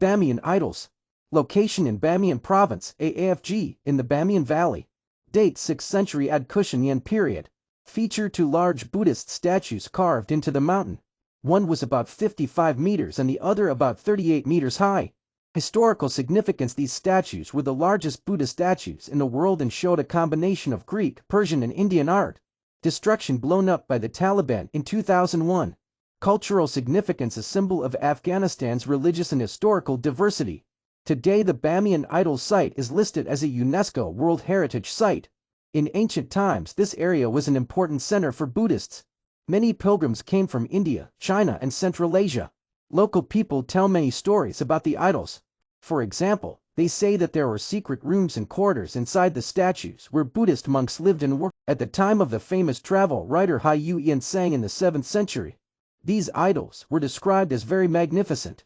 Bamyan idols. Location in Bamyan Province, AFG, in the Bamyan Valley. Date 6th century Ad-Kushanian period. Feature 2 large Buddhist statues carved into the mountain. One was about 55 meters and the other about 38 meters high. Historical significance: these statues were the largest Buddha statues in the world and showed a combination of Greek, Persian and Indian art. Destruction: blown up by the Taliban in 2001. Cultural significance: a symbol of Afghanistan's religious and historical diversity. Today the Bamyan Idol site is listed as a UNESCO World Heritage Site. In ancient times this area was an important center for Buddhists. Many pilgrims came from India, China and Central Asia. Local people tell many stories about the idols. For example, they say that there were secret rooms and corridors inside the statues where Buddhist monks lived and worked. At the time of the famous travel writer Hu Yan Sang in the 7th century, these idols were described as very magnificent.